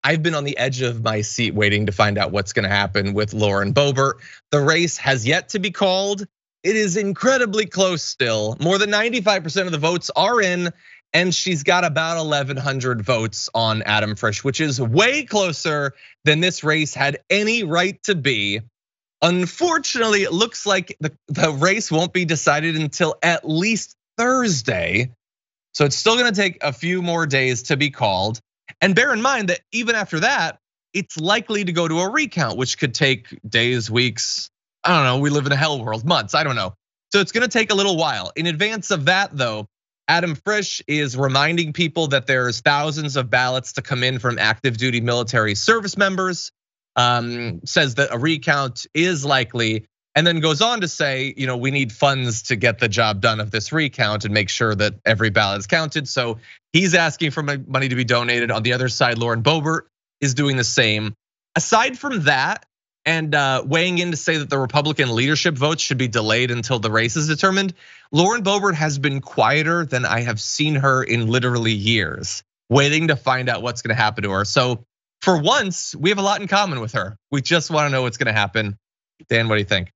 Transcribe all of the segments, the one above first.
I've been on the edge of my seat waiting to find out what's gonna happen with Lauren Boebert. The race has yet to be called. It is incredibly close still. More than 95% of the votes are in, and she's got about 1,100 votes on Adam Frisch, which is way closer than this race had any right to be. Unfortunately, it looks like the race won't be decided until at least Thursday. So it's still gonna take a few more days to be called. And bear in mind that even after that, it's likely to go to a recount, which could take days, weeks. I don't know, we live in a hell world, months, I don't know. So it's gonna take a little while. In advance of that though, Adam Frisch is reminding people that there's thousands of ballots to come in from active duty military service members. Says that a recount is likely, and then goes on to say, we need funds to get the job done of this recount and make sure that every ballot is counted. So he's asking for money to be donated. On the other side, Lauren Boebert is doing the same. Aside from that, and weighing in to say that the Republican leadership votes should be delayed until the race is determined, Lauren Boebert has been quieter than I have seen her in literally years, waiting to find out what's gonna happen to her. So for once, we have a lot in common with her. We just wanna know what's gonna happen. Dan, what do you think?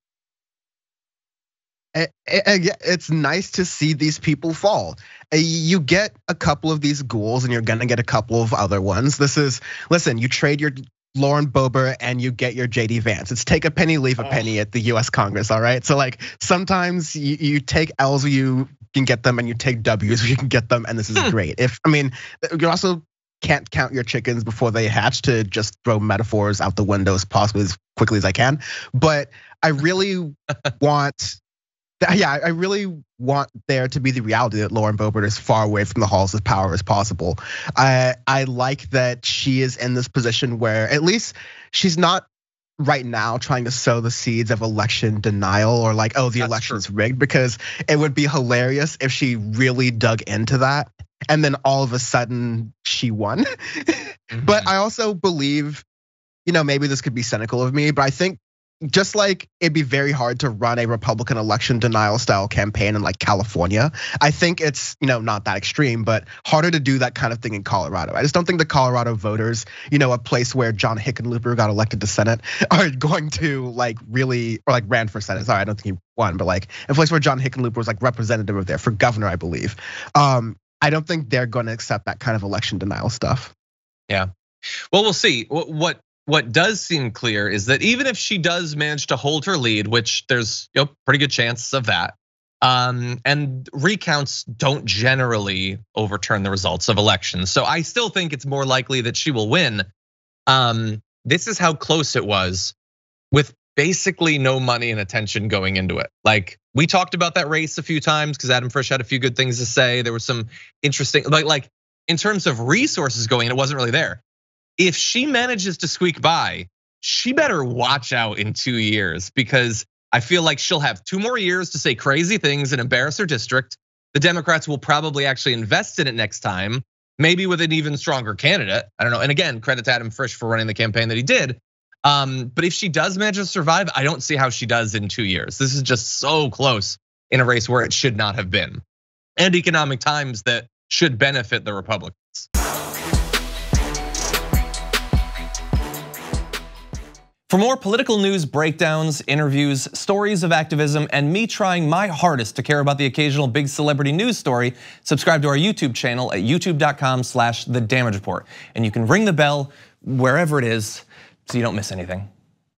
It's nice to see these people fall. You get a couple of these ghouls and you're gonna get a couple of other ones. Listen, you trade your Lauren Boebert and you get your JD Vance. It's take a penny, leave a penny at the US Congress, all right? So like sometimes you take L's where you can get them and you take W's where you can get them, and this is great. You also can't count your chickens before they hatch, to just throw metaphors out the window as possibly as quickly as I can. But I really want there to be the reality that Lauren Boebert is far away from the halls of power as possible. I like that she is in this position where at least she's not right now trying to sow the seeds of election denial or like, oh, the election's rigged, because it would be hilarious if she really dug into that and then all of a sudden she won. But I also believe, maybe this could be cynical of me, but I think just like it'd be very hard to run a Republican election denial style campaign in like California, I think it's, not that extreme, but harder to do that kind of thing in Colorado. I just don't think the Colorado voters, a place where John Hickenlooper got elected to Senate, are going to like really, or like ran for Senate. Sorry, I don't think he won, but like a place where John Hickenlooper was like representative of there for governor, I believe. I don't think they're going to accept that kind of election denial stuff. Yeah, well, we'll see. What does seem clear is that even if she does manage to hold her lead, which there's pretty good chances of that, and recounts don't generally overturn the results of elections. So I still think it's more likely that she will win. This is how close it was with basically no money and attention going into it. Like we talked about that race a few times because Adam Frisch had a few good things to say. There was some interesting, like in terms of resources going, it wasn't really there. If she manages to squeak by, she better watch out in 2 years, because I feel like she'll have 2 more years to say crazy things and embarrass her district. The Democrats will probably actually invest in it next time, maybe with an even stronger candidate. I don't know. And again, credit to Adam Frisch for running the campaign that he did. But if she does manage to survive, I don't see how she does in 2 years. This is just so close in a race where it should not have been, and economic times that should benefit the Republicans. For more political news breakdowns, interviews, stories of activism, and me trying my hardest to care about the occasional big celebrity news story, subscribe to our YouTube channel at youtube.com/thedamagereport. And you can ring the bell wherever it is so you don't miss anything.